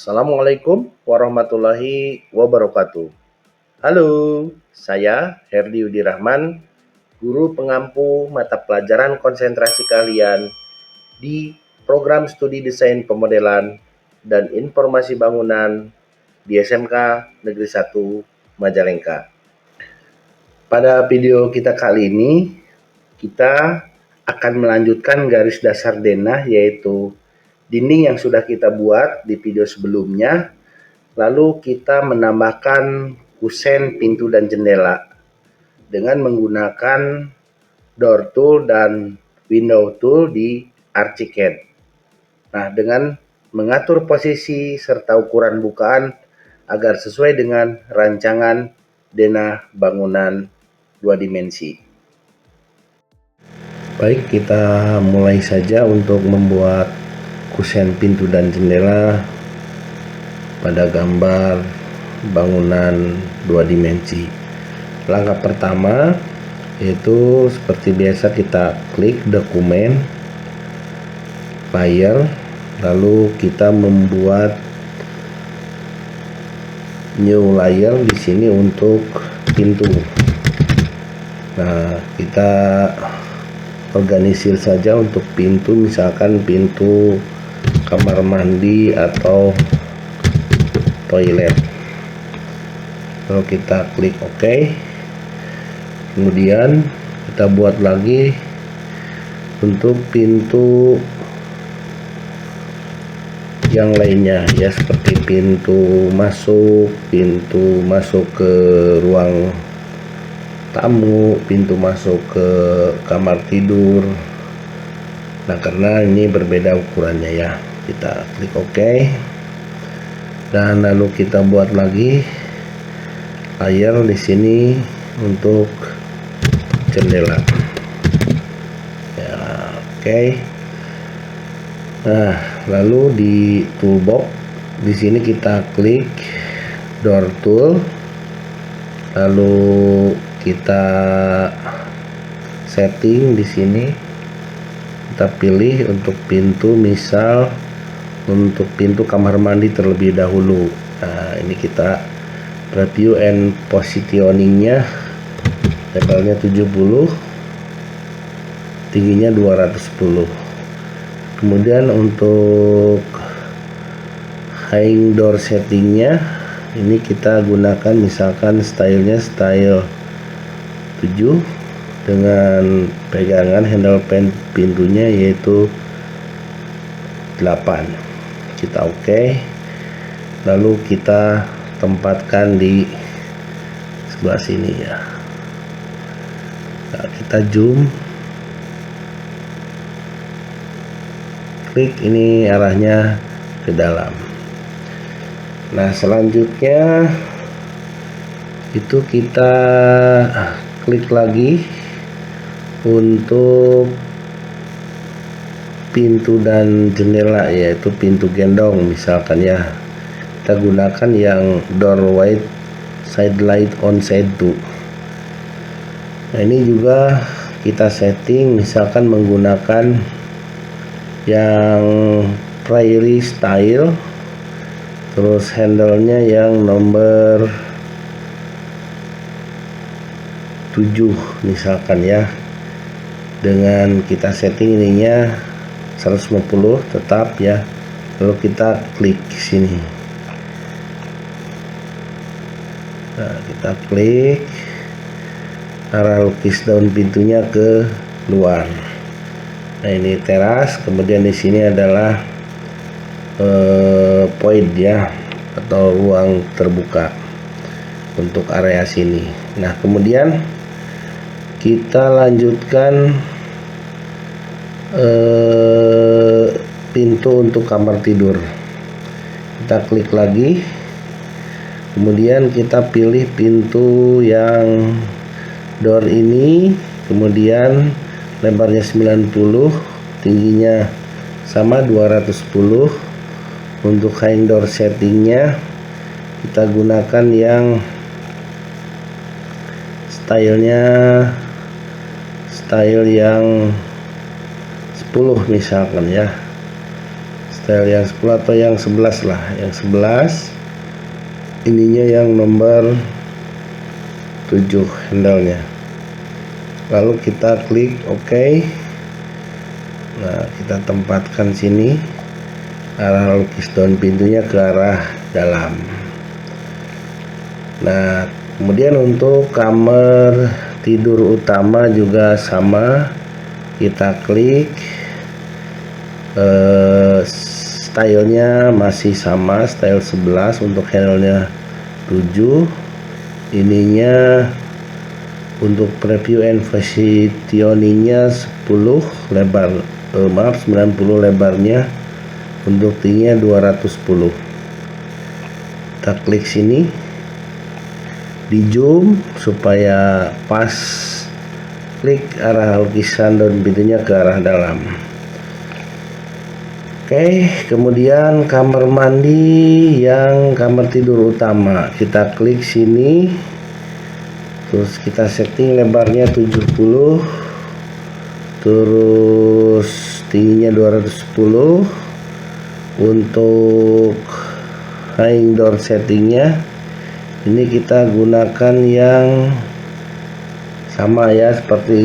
Assalamualaikum warahmatullahi wabarakatuh. Halo, saya Herdi Yudi Rahman, guru pengampu mata pelajaran konsentrasi kalian di program studi desain pemodelan dan informasi bangunan di SMK Negeri 1 Majalengka. Pada video kita kali ini, kita akan melanjutkan garis dasar denah, yaitu dinding yang sudah kita buat di video sebelumnya. Lalu kita menambahkan kusen pintu dan jendela dengan menggunakan door tool dan window tool di Archicad. Nah, dengan mengatur posisi serta ukuran bukaan agar sesuai dengan rancangan denah bangunan 2 dimensi. Baik, kita mulai saja untuk membuat kusen pintu dan jendela pada gambar bangunan 2 dimensi. Langkah pertama yaitu seperti biasa kita klik dokumen, file, lalu kita membuat new layer di sini untuk pintu. Nah, kita organisir saja untuk pintu, misalkan pintu kamar mandi atau toilet. Lalu kita klik OK. Kemudian kita buat lagi untuk pintu yang lainnya, ya, seperti pintu masuk ke ruang tamu, pintu masuk ke kamar tidur. Nah, karena ini berbeda ukurannya, ya, kita klik OK. Dan lalu kita buat lagi layer di sini untuk jendela. Ya, oke. Nah, lalu di toolbox di sini kita klik door tool, lalu kita setting di sini. Kita pilih untuk pintu, misal untuk pintu kamar mandi terlebih dahulu. Nah, ini kita preview and positioningnya, levelnya 70, tingginya 210. Kemudian untuk hang door settingnya, ini kita gunakan misalkan stylenya style 7 dengan pegangan handle pintunya yaitu 8. Kita OK, lalu kita tempatkan di sebelah sini, ya. Nah, kita zoom, klik, ini arahnya ke dalam. Nah, selanjutnya itu kita klik lagi untuk pintu dan jendela, yaitu pintu gendong misalkan, ya. Kita gunakan yang door wide side light on side 2. Nah, ini juga kita setting misalkan menggunakan yang prairie style, terus handle-nya yang nomor 7 misalkan, ya. Dengan kita setting ininya 150 tetap, ya. Lalu kita klik sini. Nah, kita klik, arah lukis daun pintunya ke luar. Nah, ini teras. Kemudian di sini adalah point, ya, atau ruang terbuka untuk area sini. Nah, kemudian kita lanjutkan pintu untuk kamar tidur. Kita klik lagi, kemudian kita pilih pintu yang door ini, kemudian lebarnya 90, tingginya sama 210. Untuk hang door settingnya kita gunakan yang style yang 10 misalkan, ya. style yang 10 atau yang 11 lah, yang 11 ininya yang nomor 7 handle-nya. Lalu kita klik OK. Nah, kita tempatkan sini arah lukis daun pintunya ke arah dalam. Nah, kemudian untuk kamar tidur utama juga sama, kita klik, stylenya masih sama, style 11 untuk handle-nya 7, ininya untuk preview and positioningnya 10 lebar, 90 lebarnya, untuk tingginya 210. Kita klik sini, di zoom supaya pas, klik arah lukisan daun pintunya ke arah dalam. Oke, kemudian kamar mandi yang kamar tidur utama, kita klik sini, terus kita setting lebarnya 70, terus tingginya 210. Untuk hanging door settingnya ini kita gunakan yang sama ya, seperti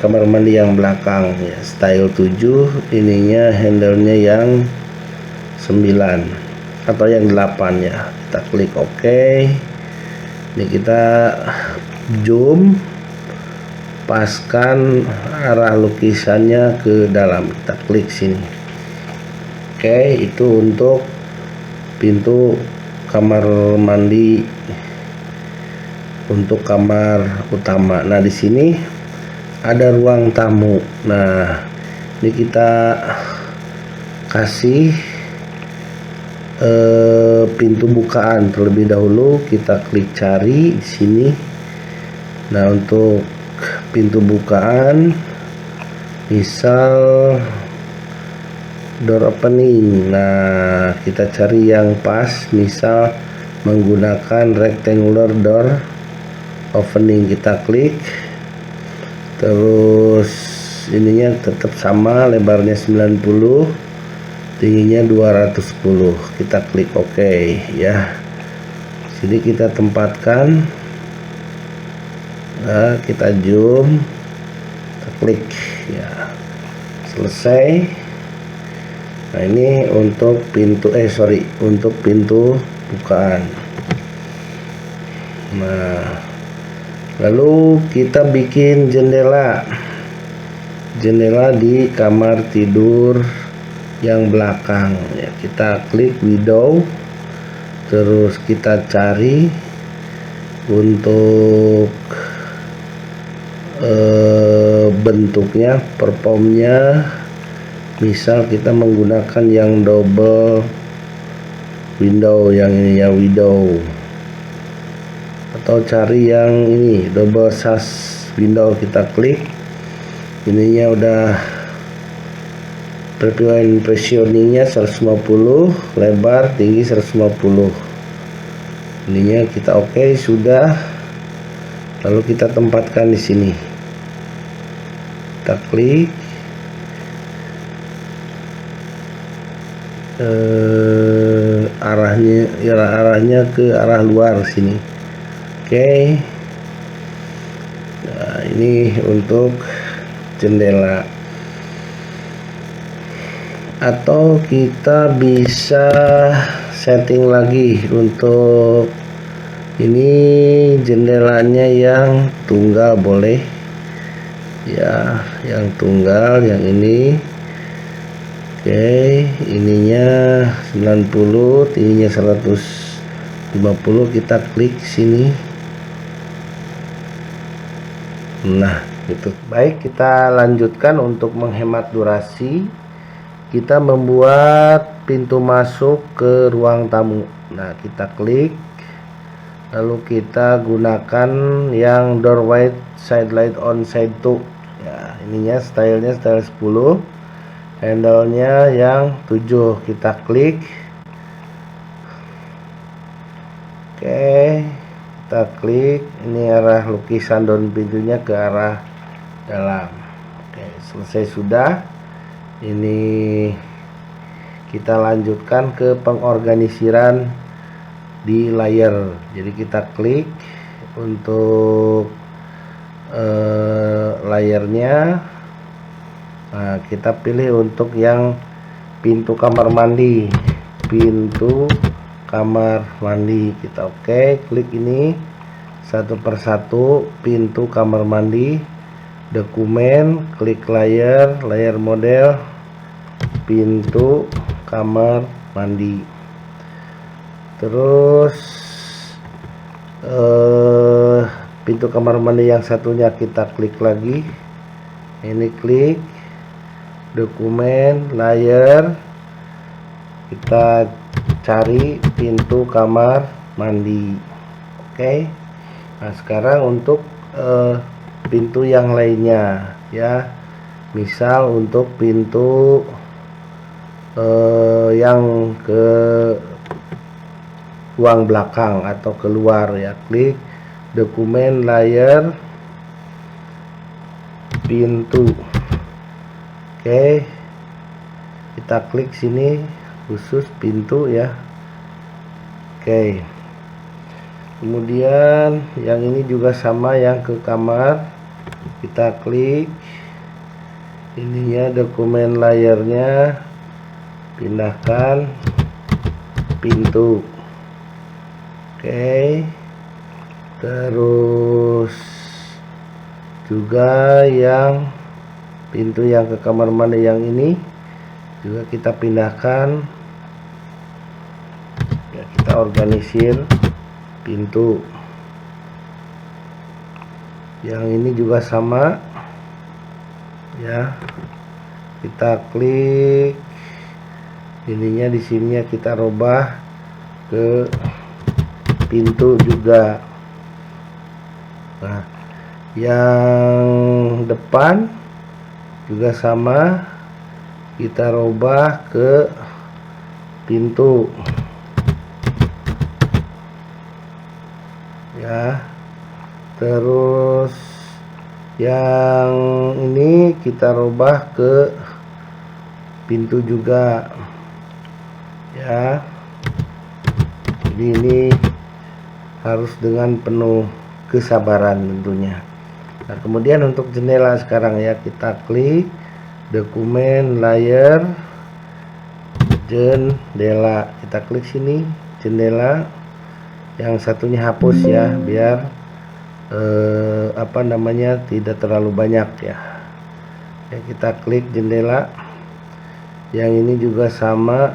kamar mandi yang belakang ya, style 7, ininya handle-nya yang 9 atau yang 8 ya. Kita klik OK. Ini kita zoom, paskan arah lukisannya ke dalam, kita klik sini. Oke, itu untuk pintu kamar mandi untuk kamar utama. Nah, di sini ada ruang tamu. Nah, ini kita kasih pintu bukaan terlebih dahulu. Kita klik cari di sini. Nah, untuk pintu bukaan, misal door opening. Nah, kita cari yang pas, misal menggunakan rectangular door opening, kita klik, terus ininya tetap sama, lebarnya 90, tingginya 210. Kita klik OK ya. Sini kita tempatkan, nah, kita zoom, kita klik ya, selesai. Nah, ini untuk pintu untuk pintu bukaan. Nah, lalu kita bikin jendela di kamar tidur yang belakang ya. Kita klik window, terus kita cari untuk bentuknya, performnya. Misal kita menggunakan yang double window, yang ini ya, window, atau cari yang ini double sash window. Kita klik, ininya udah preview and positioningnya 150, lebar, tinggi 150. Ininya kita OK, sudah. Lalu kita tempatkan di sini, kita klik, arahnya ke arah luar sini. Oke. Nah, ini untuk jendela. Atau kita bisa setting lagi untuk ini jendelanya yang tunggal, boleh ya, yang tunggal, yang ini. Oke, ininya 90, tingginya 150. Kita klik sini. Nah, gitu. Baik, kita lanjutkan untuk menghemat durasi. Kita membuat pintu masuk ke ruang tamu. Nah, kita klik, lalu kita gunakan yang door white side light on side 2 ya. Ininya stylenya style 10, handle-nya yang 7. Kita klik. Oke, kita klik, ini arah lukisan daun pintunya ke arah dalam. Oke, selesai sudah. Ini kita lanjutkan ke pengorganisiran di layer. Jadi kita klik untuk layernya. Nah, kita pilih untuk yang pintu kamar mandi, kita oke, klik ini satu persatu. Pintu kamar mandi, dokumen, klik layer model, pintu kamar mandi. Terus pintu kamar mandi yang satunya kita klik lagi, ini klik dokumen, layer, kita cari pintu kamar mandi. Oke. Nah, sekarang untuk pintu yang lainnya ya, misal untuk pintu yang ke ruang belakang atau keluar ya, klik dokumen, layer, pintu. Oke, kita klik sini khusus pintu ya. Oke, kemudian yang ini juga sama, yang ke kamar, kita klik ininya, dokumen, layernya, pindahkan pintu. Oke, terus juga yang pintu yang ke kamar mandi yang ini juga kita pindahkan ya, kita organisir pintu. Yang ini juga sama ya, kita klik ininya, di sini kita rubah ke pintu juga. Nah, yang depan juga sama, kita rubah ke pintu ya. Terus yang ini kita rubah ke pintu juga ya. Jadi ini harus dengan penuh kesabaran tentunya. Nah, kemudian untuk jendela sekarang ya, kita klik dokumen, layer, jendela, kita klik sini jendela, yang satunya hapus ya, biar tidak terlalu banyak ya. Ya, kita klik jendela, yang ini juga sama,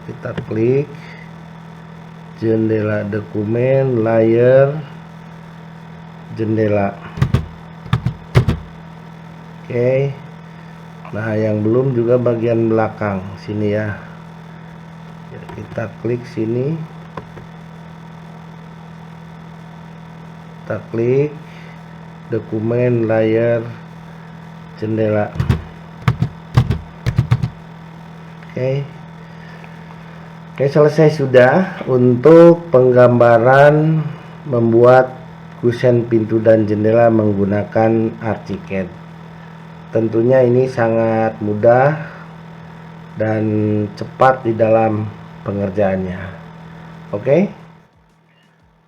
kita klik jendela, dokumen, layer, jendela. Oke. Nah, yang belum juga bagian belakang sini ya. Kita klik sini, kita klik dokumen, layer, jendela. Oke, selesai sudah untuk penggambaran membuat kusen pintu dan jendela menggunakan Archicad. Tentunya ini sangat mudah dan cepat di dalam pengerjaannya. Oke.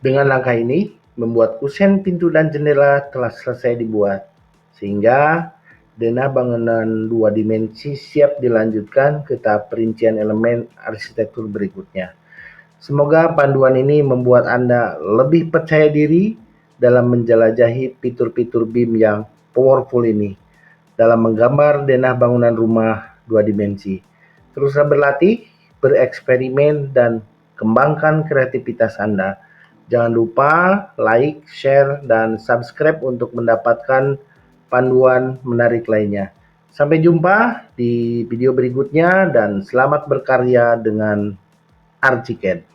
Dengan langkah ini, membuat kusen pintu dan jendela telah selesai dibuat, sehingga denah bangunan 2 dimensi siap dilanjutkan ke tahap perincian elemen arsitektur berikutnya. Semoga panduan ini membuat Anda lebih percaya diri dalam menjelajahi fitur-fitur BIM yang powerful ini dalam menggambar denah bangunan rumah 2 dimensi. Teruslah berlatih, bereksperimen, dan kembangkan kreativitas Anda. Jangan lupa like, share, dan subscribe untuk mendapatkan panduan menarik lainnya. Sampai jumpa di video berikutnya dan selamat berkarya dengan Archicad.